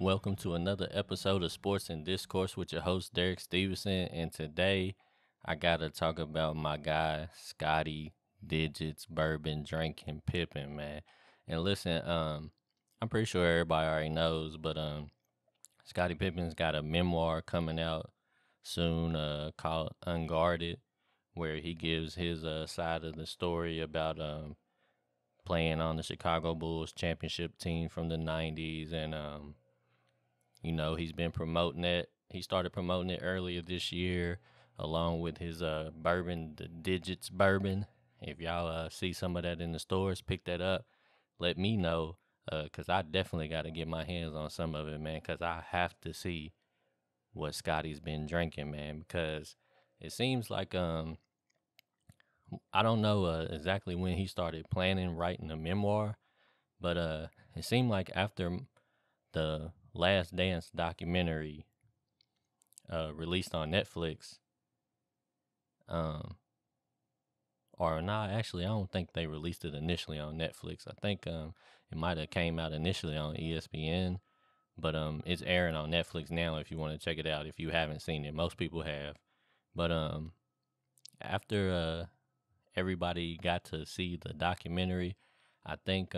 Welcome to another episode of Sports and Discourse with your host Derek Stevenson. And today I gotta talk about my guy Scottie Digits Bourbon Drinking Pippen, man. And listen, I'm pretty sure everybody already knows, but Scottie Pippen's got a memoir coming out soon, called Unguarded, where he gives his side of the story about playing on the Chicago Bulls championship team from the '90s, and he's been promoting it. He started promoting it earlier this year, along with his bourbon, the Digits Bourbon. If y'all see some of that in the stores, pick that up. Let me know, cause I definitely got to get my hands on some of it, man. Cause I have to see what Scottie's been drinking, man. Because it seems like I don't know exactly when he started planning writing a memoir, but it seemed like after the Last Dance documentary released on Netflix, um, or not, actually, I don't think they released it initially on Netflix. I think it might have came out initially on ESPN, but it's airing on Netflix now if you want to check it out if you haven't seen it. Most people have. But after everybody got to see the documentary, I think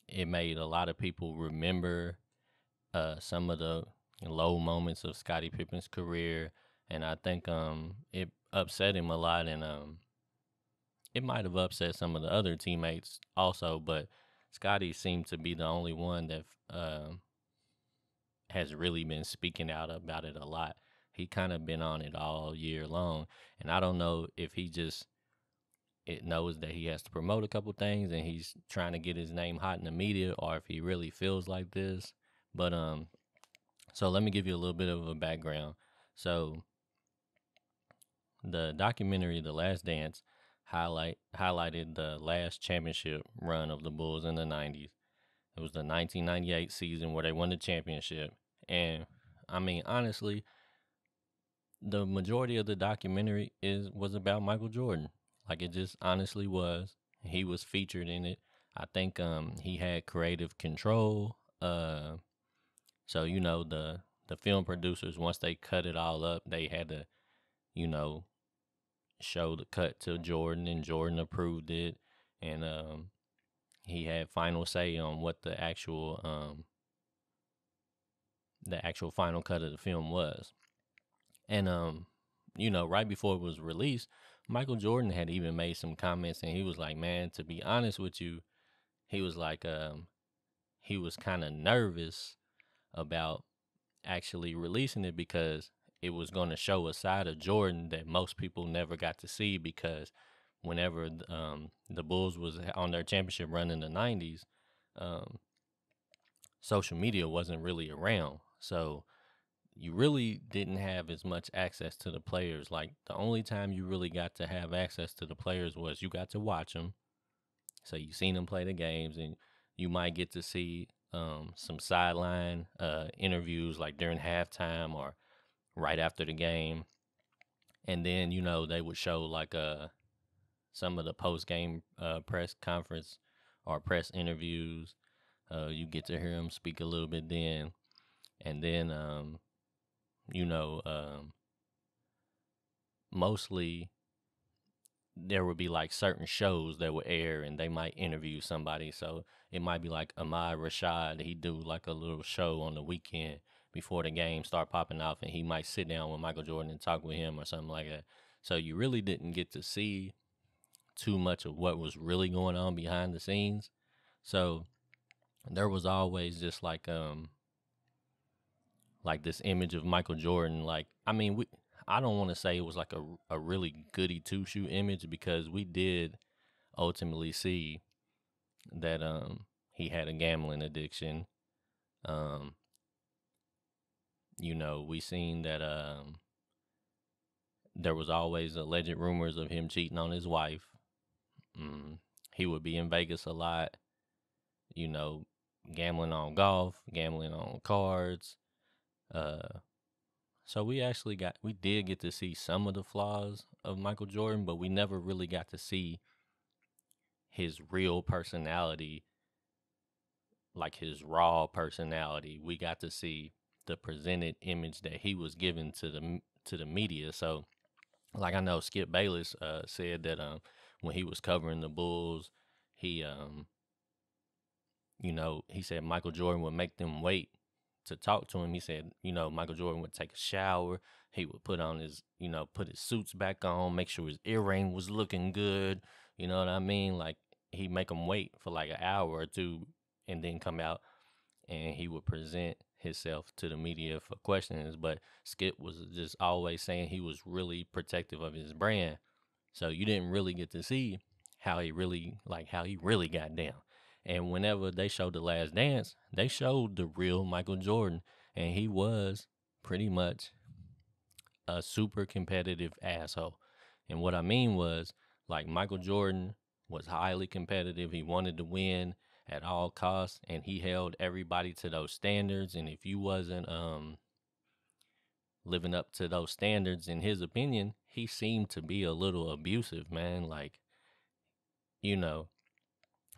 it made a lot of people remember some of the low moments of Scottie Pippen's career, and I think it upset him a lot, and it might have upset some of the other teammates also, but Scottie seemed to be the only one that has really been speaking out about it a lot. He kind of been on it all year long, and I don't know if he just it knows that he has to promote a couple things and he's trying to get his name hot in the media, or if he really feels like this. But so let me give you a little bit of a background. So the documentary The Last Dance highlighted the last championship run of the Bulls in the 90s. It was the 1998 season where they won the championship. And I mean, honestly, the majority of the documentary was about Michael Jordan. Like, it just honestly was. He was featured in it. I think he had creative control. So the film producers, once they cut it all up, they had to, you know, show the cut to Jordan, and Jordan approved it, and he had final say on what the actual final cut of the film was. And right before it was released, Michael Jordan had even made some comments, and he was like, "Man, to be honest with you," he was like, he was kind of nervous about actually releasing it because it was going to show a side of Jordan that most people never got to see, because whenever the Bulls was on their championship run in the 90s, um, social media wasn't really around. So you really didn't have as much access to the players. Like, the only time you really got to have access to the players was you got to watch them. So you seen them play the games, and you might get to see some sideline interviews, like during halftime or right after the game. And then, they would show like some of the post game press conference or press interviews. You get to hear him speak a little bit then. And then, you know, um, mostly there would be like certain shows that would air and they might interview somebody. So it might be like Ahmad Rashad. He do like a little show on the weekend before the game start popping off, and he might sit down with Michael Jordan and talk with him or something like that. So you really didn't get to see too much of what was really going on behind the scenes. So there was always just like this image of Michael Jordan. Like, I mean, I don't want to say it was like a really goody two shoe image, because we did ultimately see that he had a gambling addiction. Um, we seen that there was always alleged rumors of him cheating on his wife. He would be in Vegas a lot, you know, gambling on golf, gambling on cards. So we did get to see some of the flaws of Michael Jordan, but we never really got to see his real personality, like his raw personality. We got to see the presented image that he was given to the media. So like I know Skip Bayless said that when he was covering the Bulls, he he said Michael Jordan would make them wait to talk to him. He said, Michael Jordan would take a shower. He would put on put his suits back on, make sure his earring was looking good. You know what I mean? Like he'd make them wait for like an hour or two and then come out and he would present himself to the media for questions. But Skip was just always saying he was really protective of his brand. So you didn't really get to see how he really got down. And whenever they showed The Last Dance, they showed the real Michael Jordan, and he was pretty much a super competitive asshole. And what I mean was, like, Michael Jordan was highly competitive. He wanted to win at all costs, and he held everybody to those standards. And if you wasn't living up to those standards, in his opinion, he seemed to be a little abusive, man. You know,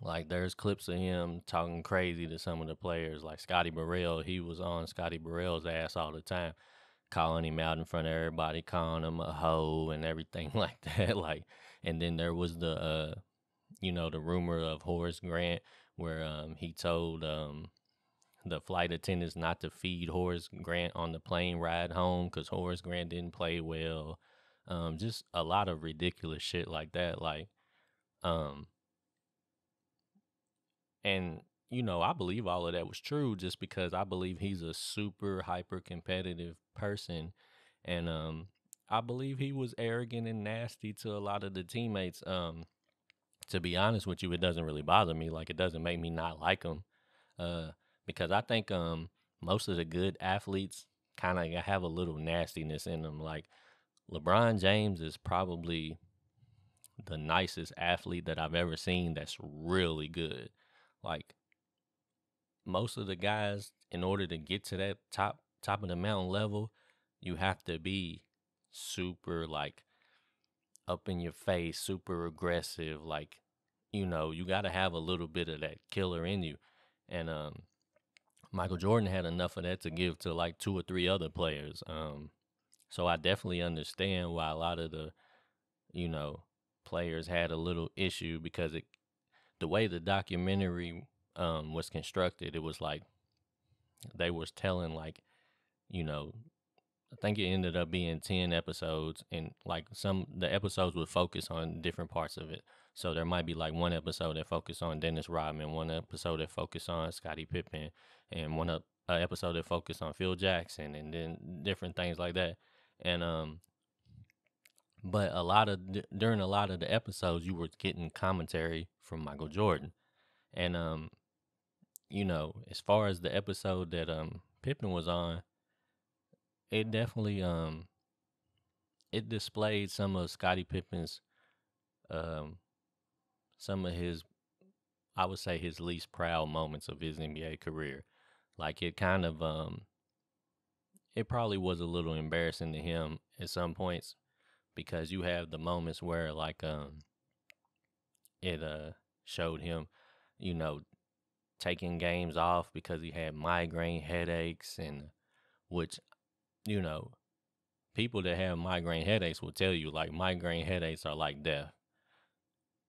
like there's clips of him talking crazy to some of the players, like Scottie Burrell. He was on Scottie Burrell's ass all the time, calling him out in front of everybody, calling him a hoe and everything like that. And then there was the rumor of Horace Grant, where he told the flight attendants not to feed Horace Grant on the plane ride home because Horace Grant didn't play well. Just a lot of ridiculous shit like that. Um, and I believe all of that was true just because I believe he's a super hyper competitive person, and I believe he was arrogant and nasty to a lot of the teammates. To be honest with you, it doesn't really bother me. Like it doesn't make me not like him. Uh, because I think most of the good athletes kind of have a little nastiness in them. Like LeBron James is probably the nicest athlete that I've ever seen that's really good. Like most of the guys, in order to get to that top of the mountain level, you have to be super like up in your face, super aggressive. Like you got to have a little bit of that killer in you. And Michael Jordan had enough of that to give to like two or three other players. So I definitely understand why a lot of the you know players had a little issue because the way the documentary was constructed, it was like they was telling like you know I think it ended up being 10 episodes, and like some the episodes would focus on different parts of it. So there might be like one episode that focused on Dennis Rodman, one episode that focused on Scottie Pippen, and one episode that focused on Phil Jackson, and then different things like that. And but during a lot of the episodes, you were getting commentary from Michael Jordan, and as far as the episode that Pippen was on, it definitely it displayed some of Scottie Pippen's um some of his, I would say, his least proud moments of his NBA career. Like it kind of it probably was a little embarrassing to him at some points because you have the moments where like it showed him, you know, taking games off because he had migraine headaches, and which, you know, people that have migraine headaches will tell you like migraine headaches are like death.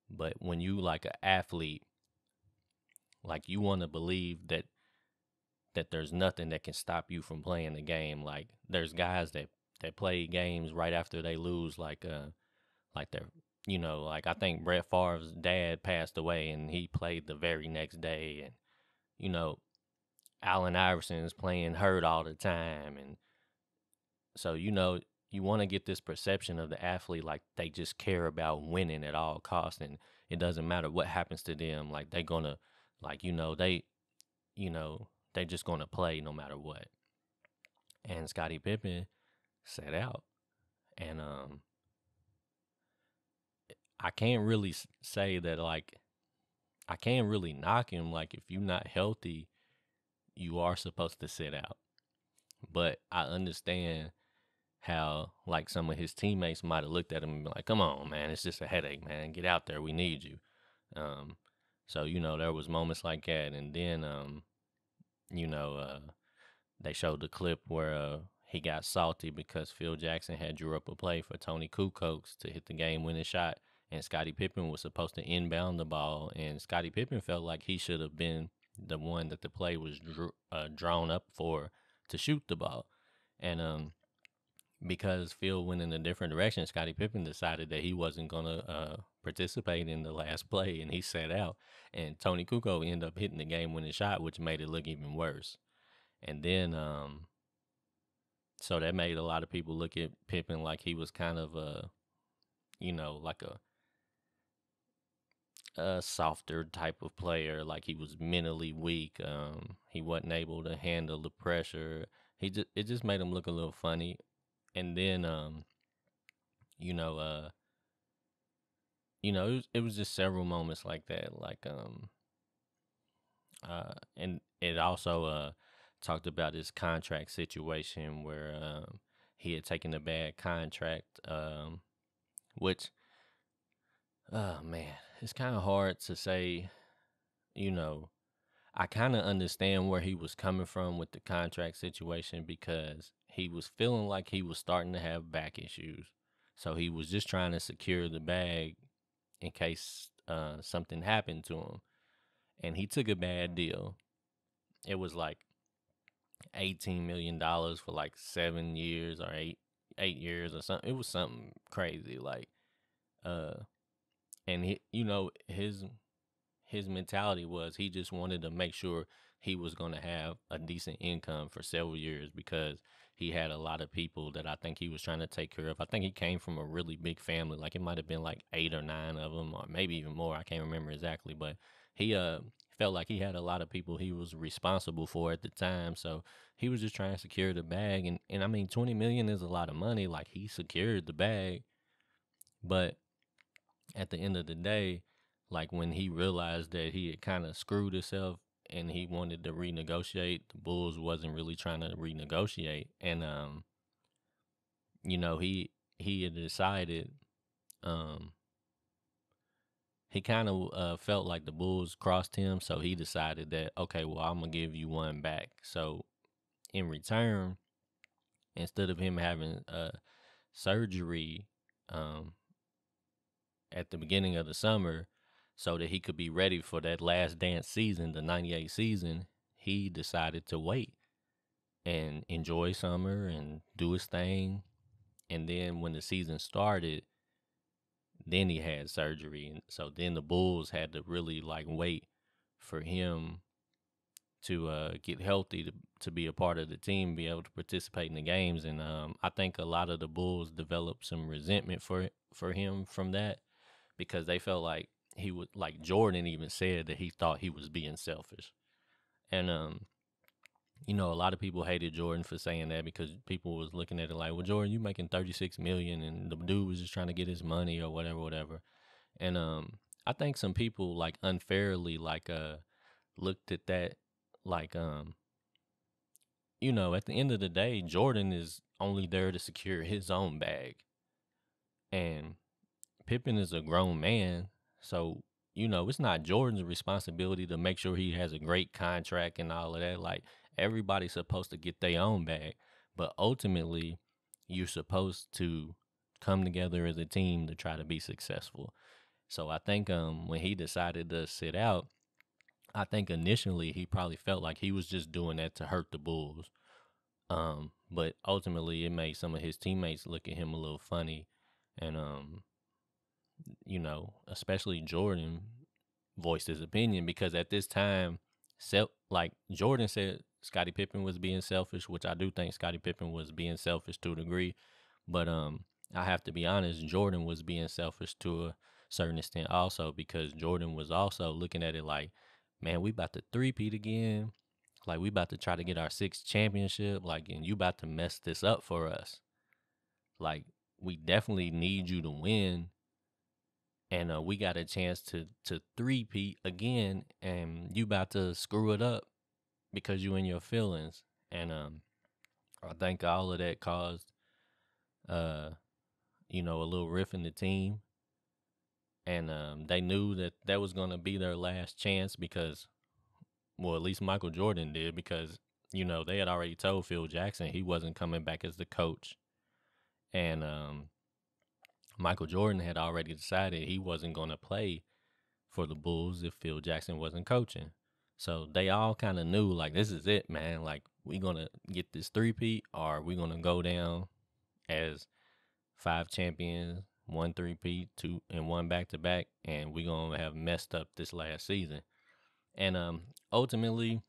But when you like an athlete, like you want to believe that there's nothing that can stop you from playing the game. Like there's guys that play games right after they lose, like they're like I think Brett Favre's dad passed away and he played the very next day, and you know Allen Iverson is playing hurt all the time, and so you want to get this perception of the athlete like they just care about winning at all costs, and it doesn't matter what happens to them. Like they gonna like you know they just gonna play no matter what. And Scottie Pippen sat out, and I can't really say that like I can't really knock him. Like if you're not healthy, you are supposed to sit out. But I understand how like some of his teammates might have looked at him and been like, "Come on, man, it's just a headache, man. Get out there. We need you." Um, So, there was moments like that. And then, you know, they showed the clip where he got salty because Phil Jackson had drew up a play for Tony Kukoc to hit the game-winning shot, and Scottie Pippen was supposed to inbound the ball, and Scottie Pippen felt like he should have been the one that the play was drawn up for to shoot the ball, and because Phil went in a different direction, Scottie Pippen decided that he wasn't gonna participate in the last play, and he sat out, and Tony Kukoc ended up hitting the game-winning shot, which made it look even worse. And then so that made a lot of people look at Pippen like he was kind of like a softer type of player, like he was mentally weak. He wasn't able to handle the pressure. It just made him look a little funny. And then you know, uh, it was just several moments like that, like and it also talked about his contract situation where he had taken a bad contract, which, oh man, it's kind of hard to say. You know, I kind of understand where he was coming from with the contract situation because he was feeling like he was starting to have back issues. So he was just trying to secure the bag in case something happened to him. And he took a bad deal. It was like $18 million for like 7 years or 8 years or something. It was something crazy. Like, uh, and his mentality was he just wanted to make sure he was going to have a decent income for several years because he had a lot of people that I think he was trying to take care of. I think he came from a really big family. Like it might have been like 8 or 9 of them, or maybe even more. I can't remember exactly, but he felt like he had a lot of people he was responsible for at the time. So he was just trying to secure the bag, and I mean 20 million is a lot of money. Like he secured the bag, but at the end of the day, like when he realized that he had kind of screwed himself and he wanted to renegotiate, the Bulls wasn't really trying to renegotiate, and he had decided, um, he kind of felt like the Bulls crossed him, so he decided that okay, well I'm gonna give you one back. So in return, instead of him having surgery, um, at the beginning of the summer so that he could be ready for that last dance season, the 98 season, he decided to wait and enjoy summer and do his thing. And then when the season started, then he had surgery. And so then the Bulls had to really like wait for him to get healthy to be a part of the team, be able to participate in the games. And I think a lot of the Bulls developed some resentment for him from that because they felt like he would like Jordan even said that he thought he was being selfish. And a lot of people hated Jordan for saying that because people was looking at it like, well, Jordan, you making 36 million and the dude was just trying to get his money or whatever. And I think some people like unfairly like looked at that like at the end of the day, Jordan is only there to secure his own bag. And Pippen is a grown man, so it's not Jordan's responsibility to make sure he has a great contract and all of that. Like everybody's supposed to get their own bag, but ultimately, you're supposed to come together as a team to try to be successful. So I think when he decided to sit out, I think initially he probably felt like he was just doing that to hurt the Bulls. But ultimately, it made some of his teammates look at him a little funny, and especially Jordan voiced his opinion because at this time, like Jordan said Scottie Pippen was being selfish, which I do think Scottie Pippen was being selfish to a degree, but I have to be honest, Jordan was being selfish to a certain extent also because Jordan was also looking at it like, man, we about to three-peat again. Like we about to try to get our sixth championship, like, and you about to mess this up for us. Like we definitely need you to win, and we got a chance to three-peat again, and you about to screw it up because you in your feelings. And I think all of that caused a little riff in the team. and they knew that that was going to be their last chance because, well, at least Michael Jordan did, because they had already told Phil Jackson he wasn't coming back as the coach, and Michael Jordan had already decided he wasn't going to play for the Bulls if Phil Jackson wasn't coaching. So they all kind of knew, like, this is it, man. Like, we gonna get this three-peat, or we gonna go down as 5 champions, 1 3-peat, two and one back-to-back, and we gonna have messed up this last season. And ultimately,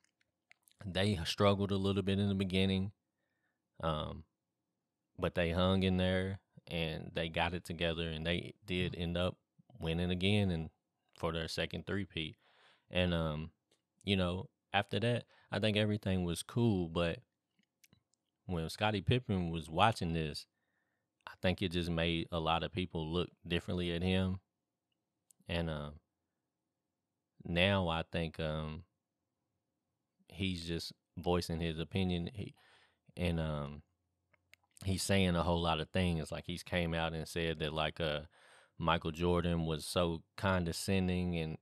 they struggled a little bit in the beginning, um, but they hung in there and they got it together, and they did end up winning again and for their second three-peat. And after that, I think everything was cool. But when Scottie Pippen was watching this, I think it just made a lot of people look differently at him. And now I think he's just voicing his opinion. And he's saying a whole lot of things. Like, he's came out and said that, like, Michael Jordan was so condescending, and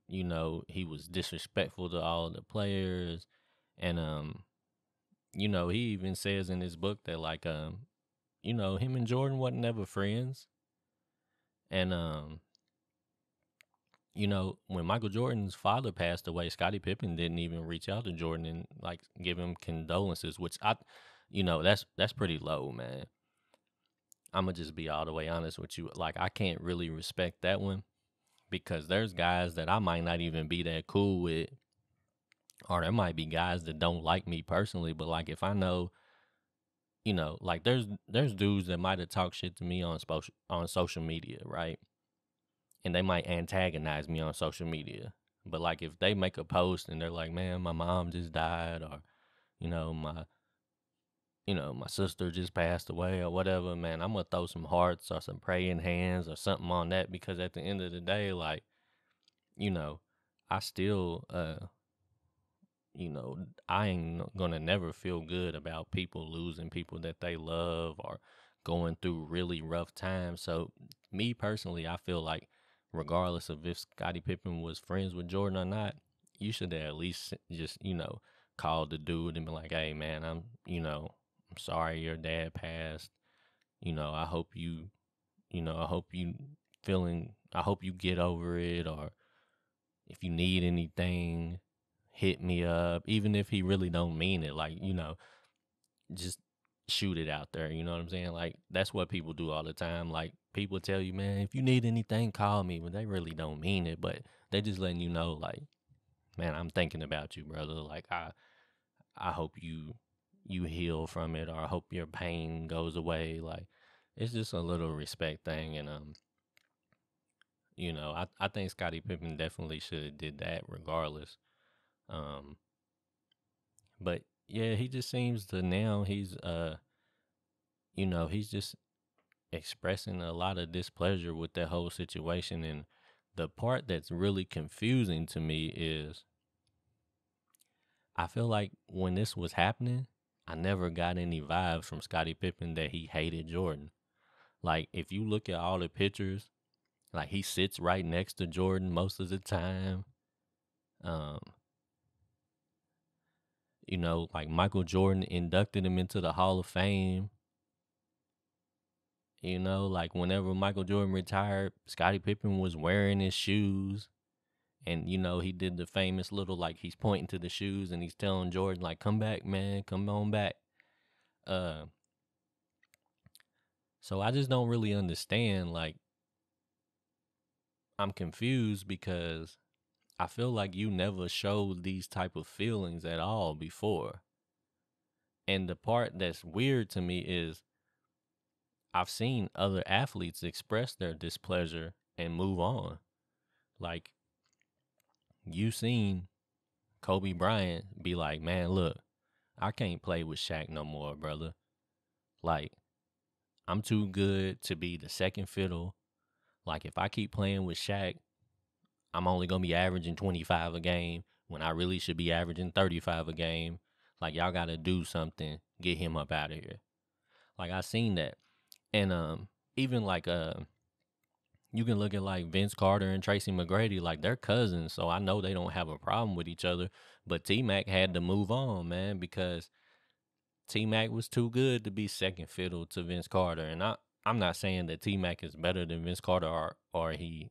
he was disrespectful to all the players. And he even says in his book that, like, him and Jordan wasn't never friends. And when Michael Jordan's father passed away, Scottie Pippen didn't even reach out to Jordan and, like, give him condolences, which that's pretty low, man. I'm gonna just be all the way honest with you. Like, I can't really respect that one, because there's guys that I might not even be that cool with, or there might be guys that don't like me personally. But, like, if I know, like, there's dudes that might have talked shit to me on social media, right? And they might antagonize me on social media. But, like, if they make a post and they're like, man, my mom just died, or my my sister just passed away, or whatever, man, I'm gonna throw some hearts or some praying hands or something on that, because at the end of the day, like, I still, I ain't gonna never feel good about people losing people that they love, or going through really rough times. So, me personally, I feel like, regardless of if Scottie Pippen was friends with Jordan or not, you should at least just, call the dude and be like, hey, man, I'm sorry your dad passed. I hope I hope you I hope you get over it, or if you need anything, hit me up. Even if he really don't mean it, like, just shoot it out there. You know what I'm saying? Like, that's what people do all the time. Like, people tell you, man, if you need anything, call me, but they really don't mean it. But they just letting you know, like, man, I'm thinking about you, brother. Like, I hope you heal from it, or I hope your pain goes away. Like, it's just a little respect thing. And I think Scottie Pippen definitely should have did that regardless. Um, but yeah, he just seems to now he's just expressing a lot of displeasure with that whole situation. And the part that's really confusing to me is, I feel like when this was happening, I never got any vibes from Scottie Pippen that he hated Jordan. Like, if you look at all the pictures, like, he sits right next to Jordan most of the time. Um, like, Michael Jordan inducted him into the Hall of Fame. Like, whenever Michael Jordan retired, Scottie Pippen was wearing his shoes. And, he did the famous little, like, he's pointing to the shoes and he's telling Jordan, like, come back, man, come on back. So I just don't really understand. Like, I'm confused, because I feel like you never showed these type of feelings at all before. And the part that's weird to me is, I've seen other athletes express their displeasure and move on. Like, you seen Kobe Bryant be like, man, look, I can't play with Shaq no more, brother. Like, I'm too good to be the second fiddle. Like, if I keep playing with Shaq, I'm only going to be averaging 25 a game when I really should be averaging 35 a game. Like, y'all got to do something, get him up out of here. Like, I seen that. And even like You can look at like Vince Carter and Tracy McGrady, like they're cousins, so I know they don't have a problem with each other. But T Mac had to move on, man, because T Mac was too good to be second fiddle to Vince Carter. And I'm not saying that T Mac is better than Vince Carter, or he,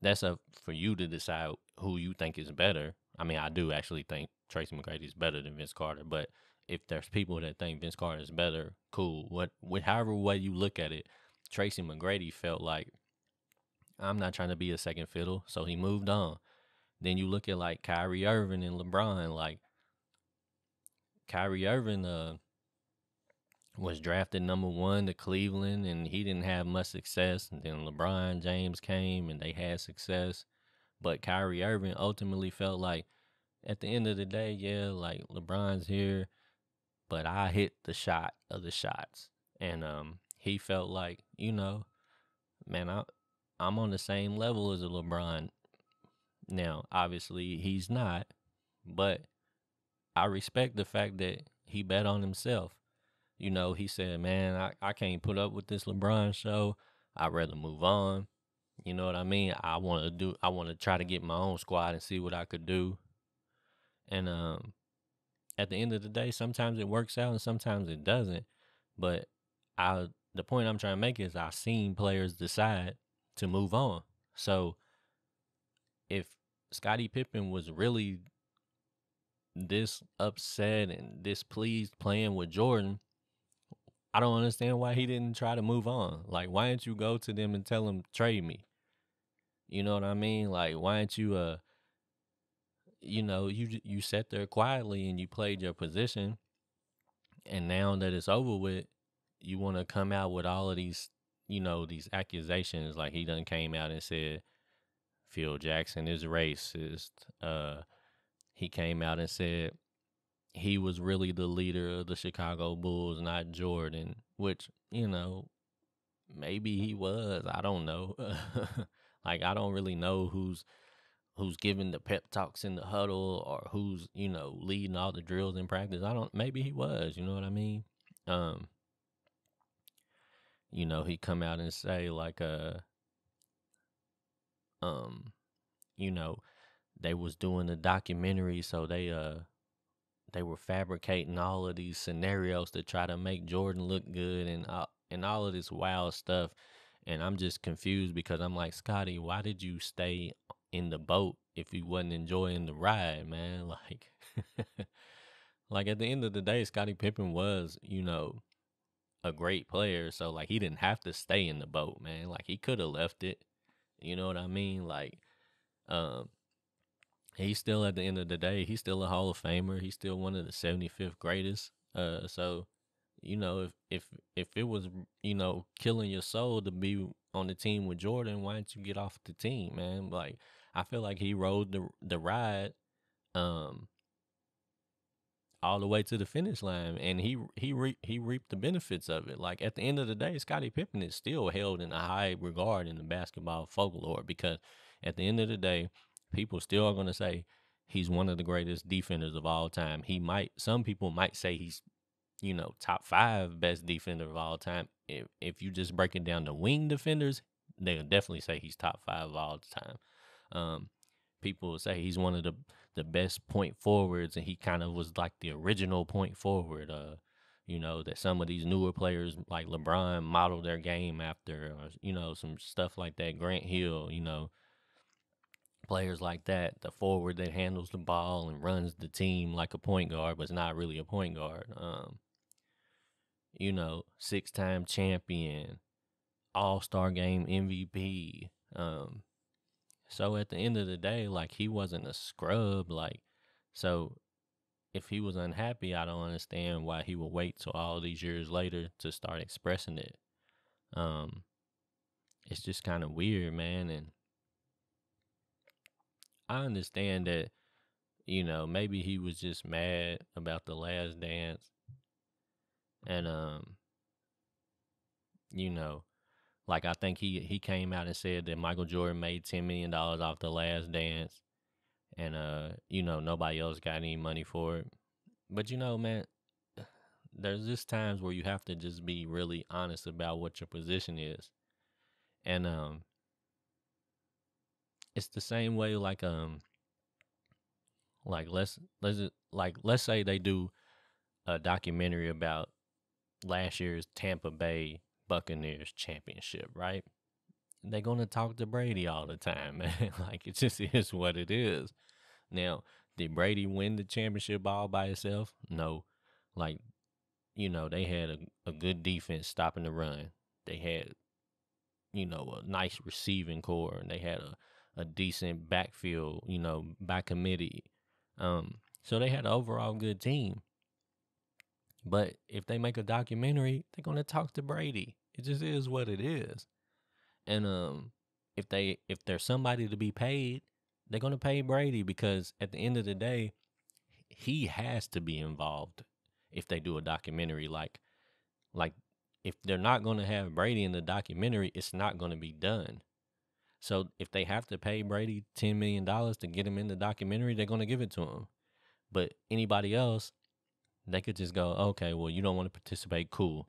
that's up for you to decide who you think is better. I mean, I do actually think Tracy McGrady is better than Vince Carter, but if there's people that think Vince Carter is better, cool. However way you look at it, Tracy McGrady felt like I'm not trying to be a second fiddle, so he moved on. Then you look at like Kyrie Irving and LeBron. Like Kyrie Irving, was drafted number 1 to Cleveland, and he didn't have much success. And then LeBron James came, and they had success. But Kyrie Irving ultimately felt like, at the end of the day, yeah, like LeBron's here, but I hit the shot of the shots, and he felt like, man, I'm on the same level as a LeBron. Now, obviously, he's not, but I respect the fact that he bet on himself. He said, man, I can't put up with this LeBron show. I'd rather move on. You know what I mean? I want to try to get my own squad and see what I could do. And at the end of the day, sometimes it works out and sometimes it doesn't. But the point I'm trying to make is I've seen players decide to move on. So if Scottie Pippen was really this upset and displeased playing with Jordan, I don't understand why he didn't try to move on. Like, why didn't you go to them and tell them trade me? You know what I mean? Like, why didn't you you sat there quietly and you played your position, and now that it's over with, you want to come out with all of these, these accusations. Like, he done came out and said Phil Jackson is racist. He came out and said he was really the leader of the Chicago Bulls, not Jordan, which, maybe he was. I don't know. Like, I don't really know who's giving the pep talks in the huddle, or who's, leading all the drills in practice. Maybe he was, you know what I mean? Um, he come out and say like um, you know, they was doing a documentary, so they were fabricating all of these scenarios to try to make Jordan look good, and all of this wild stuff. And I'm just confused because I'm like, Scotty, why did you stay in the boat if you wasn't enjoying the ride, man? Like, like at the end of the day, Scottie Pippen was, a great player. So like he didn't have to stay in the boat, man. Like he could have left it. You know what I mean? Like, um, he's still at the end of the day, he's still a Hall of Famer. He's still one of the 75th greatest. So if it was killing your soul to be on the team with Jordan, why didn't you get off the team, man? Like I feel like he rode the ride um all the way to the finish line, and he reaped the benefits of it. Like at the end of the day, Scottie Pippen is still held in a high regard in the basketball folklore, because at the end of the day, people still are going to say he's one of the greatest defenders of all time. Some people might say he's top 5 best defender of all time. If you just break it down to wing defenders, they'll definitely say he's top 5 of all the time. Um, People will say he's one of the best point forwards, and he kind of was like the original point forward. That some of these newer players like LeBron model their game after, or some stuff like that. Grant Hill, players like that, the forward that handles the ball and runs the team like a point guard, but it's not really a point guard. 6-time champion, All-Star game MVP. So at the end of the day, like he wasn't a scrub. Like, so if he was unhappy, I don't understand why he would wait till all these years later to start expressing it. Um, it's just kind of weird, man. And I understand that, maybe he was just mad about the last dance. And, you know, like I think he came out and said that Michael Jordan made $10 million off the last dance. And, nobody else got any money for it. But, man, there's just times where you have to just be really honest about what your position is. And it's the same way like let's say they do a documentary about last year's Tampa Bay Buccaneers championship, right? They're gonna talk to Brady all the time, man. Like it just is what it is. Now, did Brady win the championship all by himself? No. Like, they had a good defense stopping the run. They had, a nice receiving core, and they had a decent backfield, by committee. So they had an overall good team. But if they make a documentary, they're gonna talk to Brady. It just is what it is. And if there's somebody to be paid, they're gonna pay Brady because at the end of the day, he has to be involved if they do a documentary. Like if they're not gonna have Brady in the documentary, it's not gonna be done. So if they have to pay Brady $10 million to get him in the documentary, they're gonna give it to him. But anybody else, they could just go, okay, well, you don't want to participate, cool.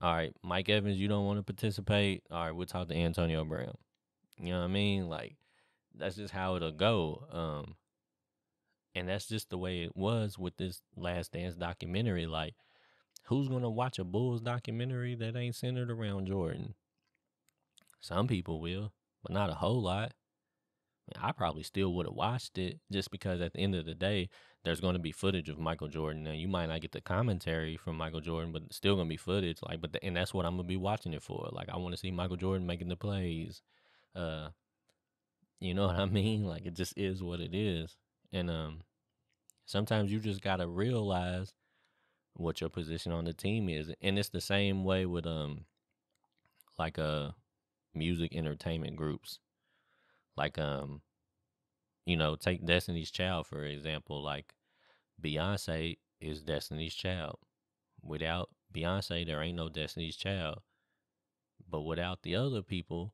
All right, Mike Evans, you don't want to participate. All right, we'll talk to Antonio Brown. You know what I mean? Like that's just how it'll go. And that's just the way it was with this Last Dance documentary. Like, who's gonna watch a Bulls documentary that ain't centered around Jordan? Some people will, but not a whole lot. I probably still would have watched it just because at the end of the day, there's going to be footage of Michael Jordan. Now, you might not get the commentary from Michael Jordan, but it's still going to be footage. Like, and that's what I'm going to be watching it for. Like, I want to see Michael Jordan making the plays. You know what I mean? Like, it just is what it is. And sometimes you just got to realize what your position on the team is. And it's the same way with like music entertainment groups. Like take Destiny's Child for example. Like Beyonce is Destiny's Child. Without Beyonce, there ain't no Destiny's Child. But without the other people,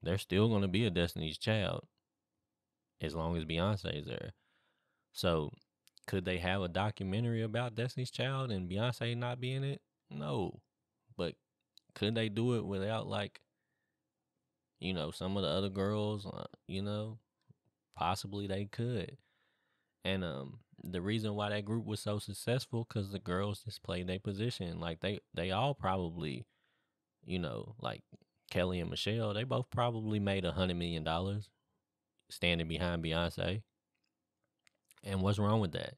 there's still gonna be a Destiny's Child as long as Beyonce's there. So could they have a documentary about Destiny's Child and Beyonce not being it? No. But could they do it without some of the other girls? Possibly they could. And the reason why that group was so successful because the girls just played their position. Like they all probably, like Kelly and Michelle, they both probably made $100 million standing behind Beyonce. And what's wrong with that?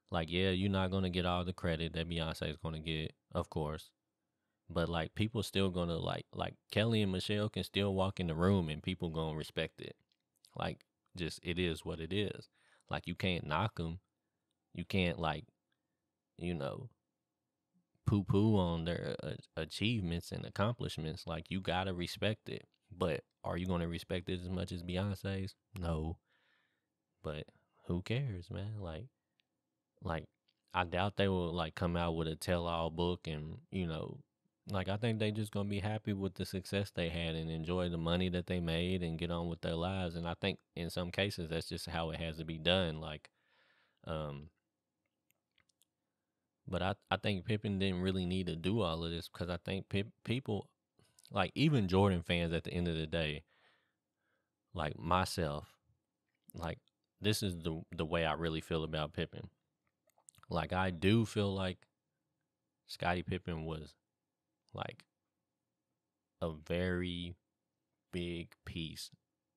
Like, yeah, you're not gonna get all the credit that Beyonce is gonna get, of course. But like people still gonna like Kelly and Michelle can still walk in the room and people gonna respect it. Like just it is what it is. Like you can't knock them. You can't you know poo poo on their achievements and accomplishments. Like you gotta respect it. But are you gonna respect it as much as Beyonce's? No. But who cares, man? Like I doubt they will come out with a tell all book and I think they just gonna be happy with the success they had and enjoy the money that they made and get on with their lives. And I think in some cases that's just how it has to be done. Um but I think Pippen didn't really need to do all of this because I think people even Jordan fans at the end of the day, like myself, like this is the way I really feel about Pippen. Like I do feel like Scottie Pippen was like a very big piece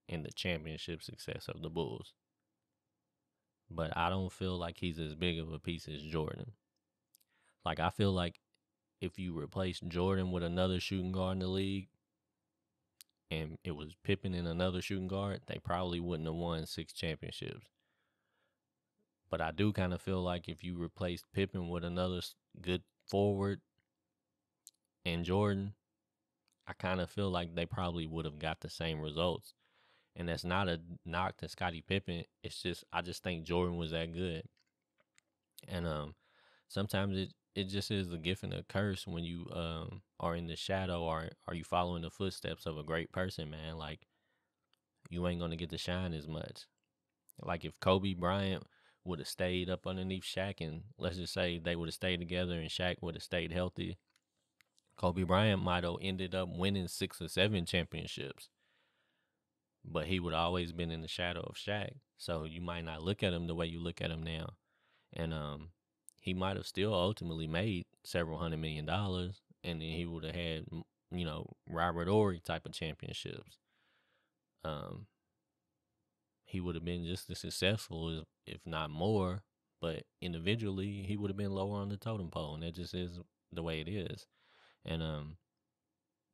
in the championship success of the Bulls. But I don't feel like he's as big of a piece as Jordan. Like I feel like if you replace Jordan with another shooting guard in the league and it was Pippen and another shooting guard, they probably wouldn't have won 6 championships. But I do kind of feel like if you replaced Pippen with another good forward and Jordan, I kind of feel like they probably would have got the same results. And that's not a knock to Scottie Pippen. It's just I just think Jordan was that good. And sometimes it just is a gift and a curse when you are in the shadow or are you following the footsteps of a great person, man. Like you ain't gonna get to shine as much. Like if Kobe Bryant would have stayed up underneath Shaq and let's just say they would have stayed together and Shaq would have stayed healthy, Kobe Bryant might have ended up winning 6 or 7 championships, but he would always been in the shadow of Shaq. So you might not look at him the way you look at him now. And he might have still ultimately made several $100 million, and then he would have had, Robert Ory type of championships. Um, he would have been just as successful, as, if not more. But individually, he would have been lower on the totem pole, and that just is the way it is. And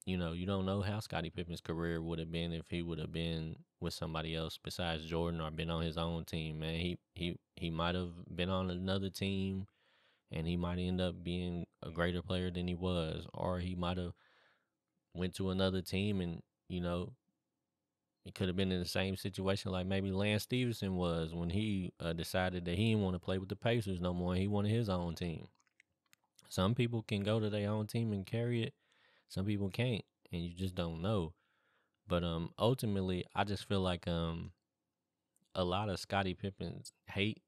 you don't know how Scottie Pippen's career would have been if he would have been with somebody else besides Jordan or been on his own team. Man, he might have been on another team, and he might end up being a greater player than he was, or he might have went to another team and he could have been in the same situation like maybe Lance Stevenson was when he decided that he didn't want to play with the Pacers no more. He wanted his own team. Some people can go to their own team and carry it. Some people can't, and you just don't know. But ultimately, I just feel like a lot of Scottie Pippen's hate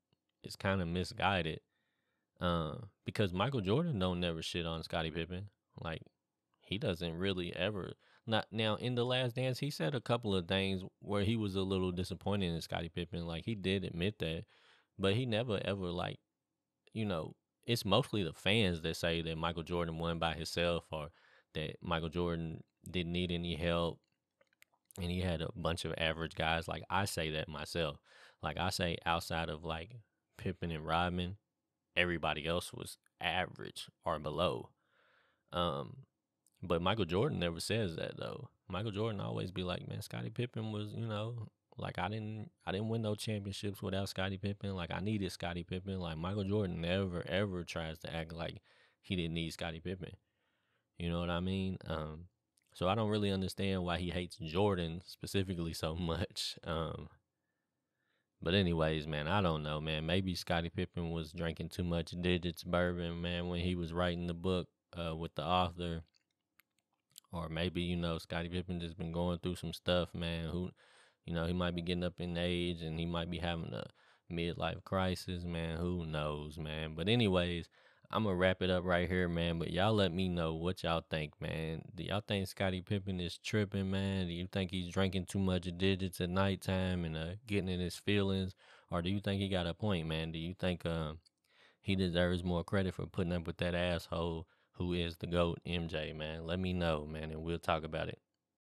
is kind of misguided. Because Michael Jordan don't never shit on Scottie Pippen. Like, he doesn't really ever. Not now in The Last Dance, he said a couple of things where he was a little disappointed in Scottie Pippen. Like, he did admit that, but he never ever like, you know, it's mostly the fans that say that Michael Jordan won by himself, or that Michael Jordan didn't need any help and he had a bunch of average guys. Like, I say that myself. Like, I say outside of like Pippen and Rodman, everybody else was average or below. Um, but Michael Jordan never says that though. Michael Jordan always be like, man, Scottie Pippen was, like I didn't win no championships without Scottie Pippen. Like, I needed Scottie Pippen. Like, Michael Jordan never ever tries to act like he didn't need Scottie Pippen. You know what I mean? So I don't really understand why he hates Jordan specifically so much. But anyways, man, I don't know, man. Maybe Scottie Pippen was drinking too much digits bourbon, man, when he was writing the book with the author. Or maybe, Scottie Pippen just been going through some stuff, man. He might be getting up in age and he might be having a midlife crisis, man. Who knows, man. But anyways, I'm gonna wrap it up right here, man. But y'all let me know what y'all think, man. Do y'all think Scottie Pippen is tripping, man? Do you think he's drinking too much digits at nighttime and getting in his feelings? Or do you think he got a point, man? Do you think he deserves more credit for putting up with that asshole who is the GOAT, MJ, man? Let me know, man, and we'll talk about it.